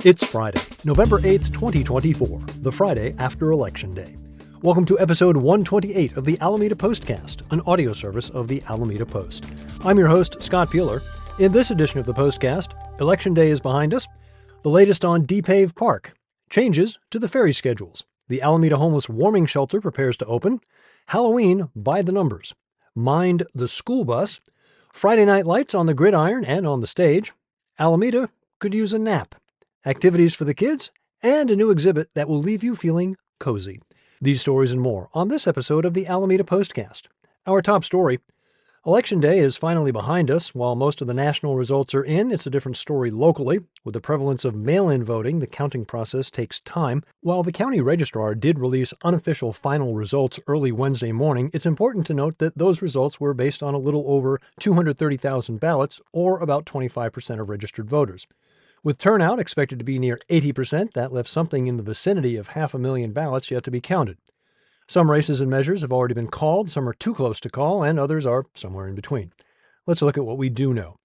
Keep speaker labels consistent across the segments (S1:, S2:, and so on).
S1: It's Friday, November 8th, 2024, the Friday after Election Day. Welcome to episode 128 of the Alameda Postcast, an audio service of the Alameda Post. I'm your host, Scott Peeler. In this edition of the Postcast, Election Day is behind us, the latest on DePave Park, changes to the ferry schedules, the Alameda Homeless Warming Shelter prepares to open, Halloween by the numbers, Mind the School Bus, Friday Night Lights on the gridiron and on the stage, Alameda could use a nap, activities for the kids, and a new exhibit that will leave you feeling cozy. These stories and more on this episode of the Alameda Postcast. Our top story: Election Day is finally behind us. While most of the national results are in, it's a different story locally. With the prevalence of mail-in voting, the counting process takes time. While the county registrar did release unofficial final results early Wednesday morning, it's important to note that those results were based on a little over 230,000 ballots, or about 25% of registered voters. With turnout expected to be near 80%, that left something in the vicinity of 500,000 ballots yet to be counted. Some races and measures have already been called, some are too close to call, and others are somewhere in between. Let's look at what we do know.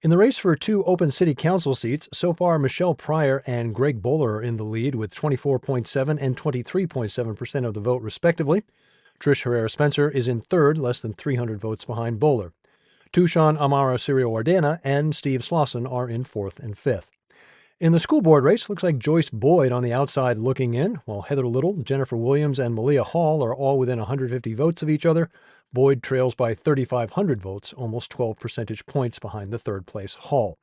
S1: In the race for two open city council seats, so far Michelle Pryor and Greg Bowler are in the lead with 24.7% and 23.7% of the vote respectively. Trish Herrera Spencer is in third, less than 300 votes behind Bowler. Tushan Amara Sirio-Ordena and Steve Slauson are in fourth and fifth. In the school board race, looks like Joyce Boyd on the outside looking in, while Heather Little, Jennifer Williams, and Malia Hall are all within 150 votes of each other. Boyd trails by 3,500 votes, almost 12 percentage points behind the third-place Hall.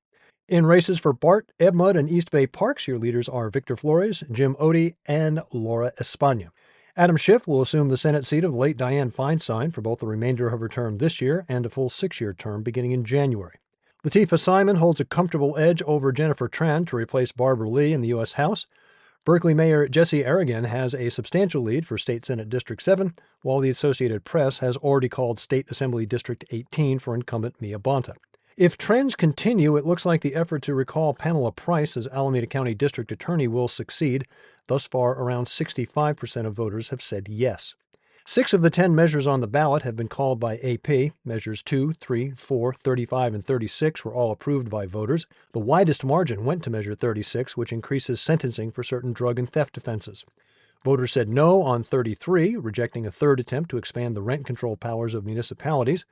S1: In races for Bart, Ebmud, and East Bay Parks, your leaders are Victor Flores, Jim Odie, and Laura Espana. Adam Schiff will assume the Senate seat of late Dianne Feinstein for both the remainder of her term this year and a full 6-year term beginning in January. Latifah Simon holds a comfortable edge over Jennifer Tran to replace Barbara Lee in the U.S. House. Berkeley Mayor Jesse Aragon has a substantial lead for State Senate District 7, while the Associated Press has already called State Assembly District 18 for incumbent Mia Bonta. If trends continue, it looks like the effort to recall Pamela Price as Alameda County District Attorney will succeed. Thus far, around 65% of voters have said yes. 6 of the 10 measures on the ballot have been called by AP. Measures 2, 3, 4, 35, and 36 were all approved by voters. The widest margin went to Measure 36, which increases sentencing for certain drug and theft offenses. Voters said no on 33, rejecting a third attempt to expand the rent control powers of municipalities.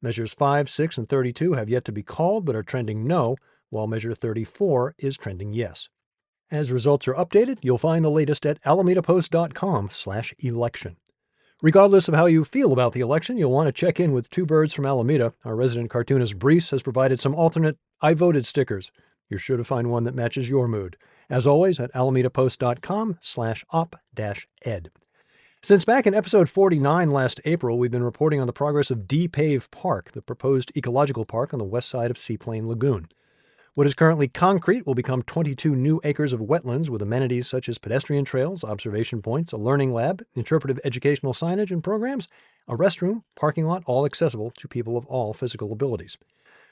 S1: Measures 5, 6, and 32 have yet to be called but are trending no, while Measure 34 is trending yes. As results are updated, you'll find the latest at alamedapost.com/election. Regardless of how you feel about the election, you'll want to check in with Two Birds from Alameda. Our resident cartoonist Brees has provided some alternate I voted stickers. You're sure to find one that matches your mood. As always, at alamedapost.com/op-ed. Since back in episode 49 last April, we've been reporting on the progress of DePave Park, the proposed ecological park on the west side of Seaplane Lagoon. What is currently concrete will become 22 new acres of wetlands with amenities such as pedestrian trails, observation points, a learning lab, interpretive educational signage and programs, a restroom, parking lot, all accessible to people of all physical abilities.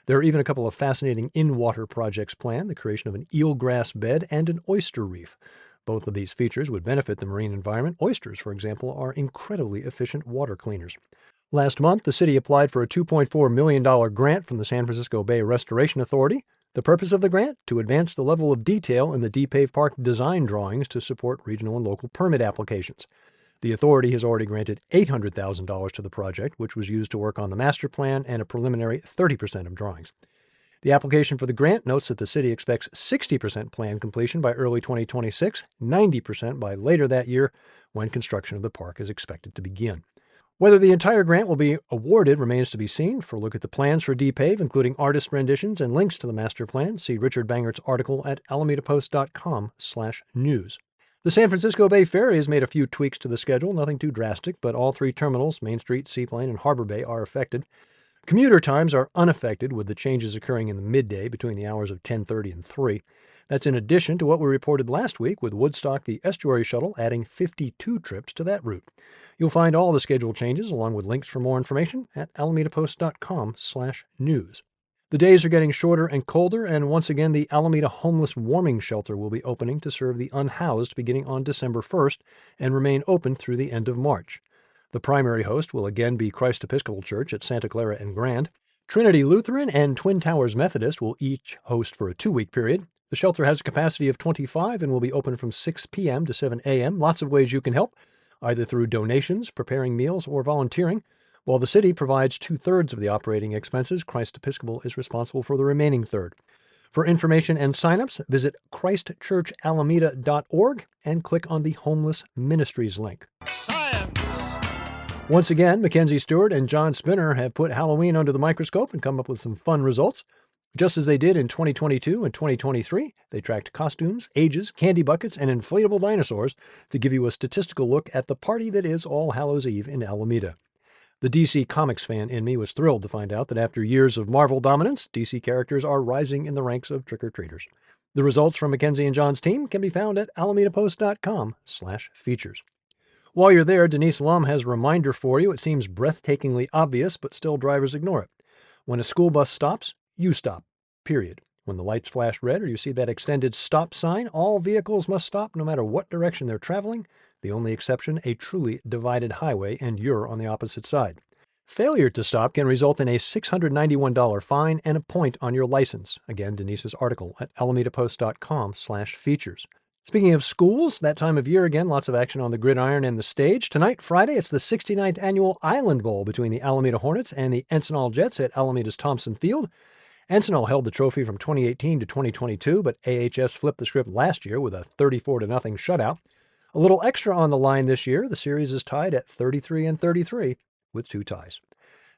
S1: There are even a couple of fascinating in-water projects planned, the creation of an eelgrass bed and an oyster reef. Both of these features would benefit the marine environment. Oysters, for example, are incredibly efficient water cleaners. Last month, the city applied for a $2.4 million grant from the San Francisco Bay Restoration Authority. The purpose of the grant? To advance the level of detail in the DePave Park design drawings to support regional and local permit applications. The authority has already granted $800,000 to the project, which was used to work on the master plan and a preliminary 30% of drawings. The application for the grant notes that the city expects 60% plan completion by early 2026, 90% by later that year, when construction of the park is expected to begin. Whether the entire grant will be awarded remains to be seen. For a look at the plans for DePave, including artist renditions and links to the master plan, see Richard Bangert's article at alamedapost.com/news. The San Francisco Bay Ferry has made a few tweaks to the schedule, nothing too drastic, but all 3 terminals, Main Street, Seaplane, and Harbor Bay, are affected. Commuter times are unaffected, with the changes occurring in the midday between the hours of 10:30 and 3. That's in addition to what we reported last week with Woodstock the Estuary Shuttle adding 52 trips to that route. You'll find all the schedule changes along with links for more information at alamedapost.com/news. The days are getting shorter and colder, and once again the Alameda Homeless Warming Shelter will be opening to serve the unhoused beginning on December 1st and remain open through the end of March. The primary host will again be Christ Episcopal Church at Santa Clara and Grand. Trinity Lutheran and Twin Towers Methodist will each host for a 2-week period. The shelter has a capacity of 25 and will be open from 6 p.m. to 7 a.m. Lots of ways you can help, either through donations, preparing meals, or volunteering. While the city provides 2/3 of the operating expenses, Christ Episcopal is responsible for the remaining third. For information and signups, visit christchurchalameda.org and click on the Homeless Ministries link.
S2: Science!
S1: Once again, Mackenzie Stewart and John Spinner have put Halloween under the microscope and come up with some fun results. Just as they did in 2022 and 2023, they tracked costumes, ages, candy buckets, and inflatable dinosaurs to give you a statistical look at the party that is All Hallows Eve in Alameda. The DC Comics fan in me was thrilled to find out that after years of Marvel dominance, DC characters are rising in the ranks of trick-or-treaters. The results from Mackenzie and John's team can be found at alamedapost.com/features. While you're there, Denise Lum has a reminder for you. It seems breathtakingly obvious, but still drivers ignore it. When a school bus stops, you stop, period. When the lights flash red or you see that extended stop sign, all vehicles must stop no matter what direction they're traveling. The only exception, a truly divided highway, and you're on the opposite side. Failure to stop can result in a $691 fine and a point on your license. Again, Denise's article at alamedapost.com/features. Speaking of schools, that time of year again, lots of action on the gridiron and the stage. Tonight, Friday, it's the 69th annual Island Bowl between the Alameda Hornets and the Encinal Jets at Alameda's Thompson Field. Encinal held the trophy from 2018 to 2022, but AHS flipped the script last year with a 34-0 shutout. A little extra on the line this year, the series is tied at 33-33 with 2 ties.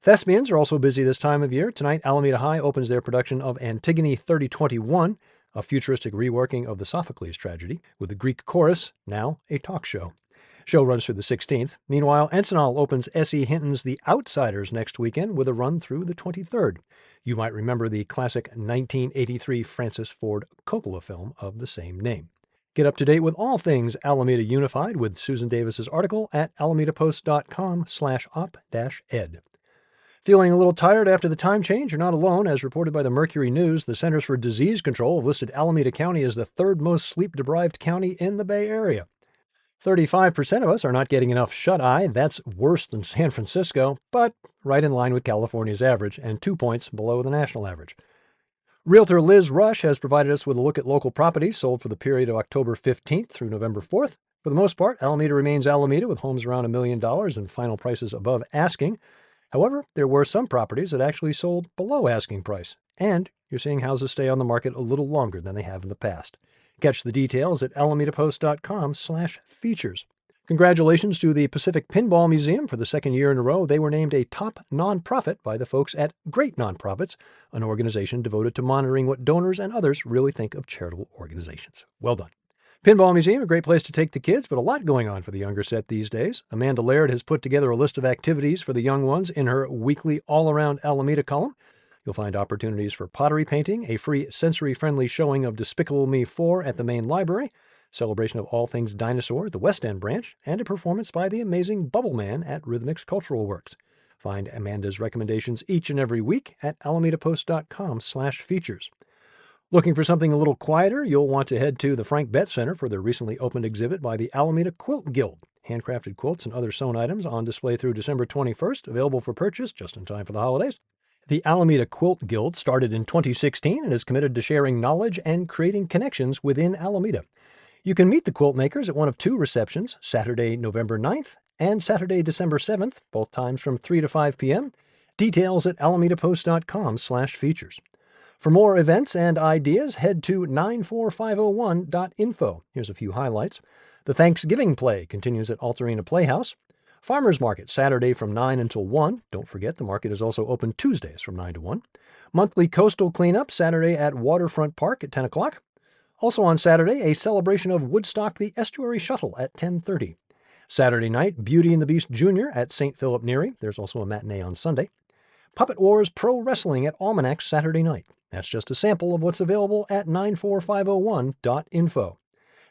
S1: Thespians are also busy this time of year. Tonight, Alameda High opens their production of Antigone 3021, a futuristic reworking of the Sophocles tragedy, with the Greek chorus, now a talk show. Show runs through the 16th. Meanwhile, Encinal opens S.E. Hinton's The Outsiders next weekend with a run through the 23rd. You might remember the classic 1983 Francis Ford Coppola film of the same name. Get up to date with all things Alameda Unified with Susan Davis's article at alamedapost.com/op-ed. Feeling a little tired after the time change? You're not alone. As reported by the Mercury News, the Centers for Disease Control have listed Alameda County as the 3rd most sleep-deprived county in the Bay Area. 35% of us are not getting enough shut-eye. That's worse than San Francisco, but right in line with California's average and 2 points below the national average. Realtor Liz Rush has provided us with a look at local properties sold for the period of October 15th through November 4th. For the most part, Alameda remains Alameda with homes around $1 million and final prices above asking. However, there were some properties that actually sold below asking price, and you're seeing houses stay on the market a little longer than they have in the past. Catch the details at alamedapost.com/features. Congratulations to the Pacific Pinball Museum for the 2nd year in a row. They were named a top nonprofit by the folks at Great Nonprofits, an organization devoted to monitoring what donors and others really think of charitable organizations. Well done. Pinball Museum, a great place to take the kids, but a lot going on for the younger set these days. Amanda Laird has put together a list of activities for the young ones in her weekly All-Around Alameda column. You'll find opportunities for pottery painting, a free sensory-friendly showing of Despicable Me 4 at the main library, celebration of all things dinosaur at the West End branch, and a performance by the amazing Bubble Man at Rhythmix Cultural Works. Find Amanda's recommendations each and every week at alamedapost.com/features. Looking for something a little quieter, you'll want to head to the Frank Betts Center for their recently opened exhibit by the Alameda Quilt Guild. Handcrafted quilts and other sewn items on display through December 21st, available for purchase just in time for the holidays. The Alameda Quilt Guild started in 2016 and is committed to sharing knowledge and creating connections within Alameda. You can meet the quilt makers at one of 2 receptions, Saturday, November 9th and Saturday, December 7th, both times from 3 to 5 p.m. Details at alamedapost.com/features. For more events and ideas, head to 94501.info. Here's a few highlights. The Thanksgiving Play continues at Altarena Playhouse. Farmers Market, Saturday from 9 until 1. Don't forget, the market is also open Tuesdays from 9 to 1. Monthly Coastal Cleanup, Saturday at Waterfront Park at 10 o'clock. Also on Saturday, a celebration of Woodstock the Estuary Shuttle at 10:30. Saturday night, Beauty and the Beast Jr. at St. Philip Neri. There's also a matinee on Sunday. Puppet Wars Pro Wrestling at Almanac Saturday night. That's just a sample of what's available at 94501.info.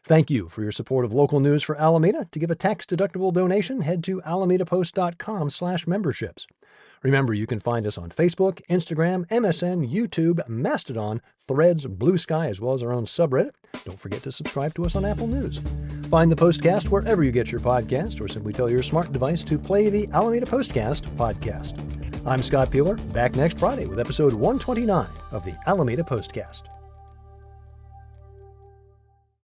S1: Thank you for your support of local news for Alameda. To give a tax-deductible donation, head to alamedapost.com/memberships. Remember, you can find us on Facebook, Instagram, MSN, YouTube, Mastodon, Threads, Blue Sky, as well as our own subreddit. Don't forget to subscribe to us on Apple News. Find the Postcast wherever you get your podcast, or simply tell your smart device to play the Alameda Postcast podcast. I'm Scott Peeler, back next Friday with episode 129 of the Alameda Postcast.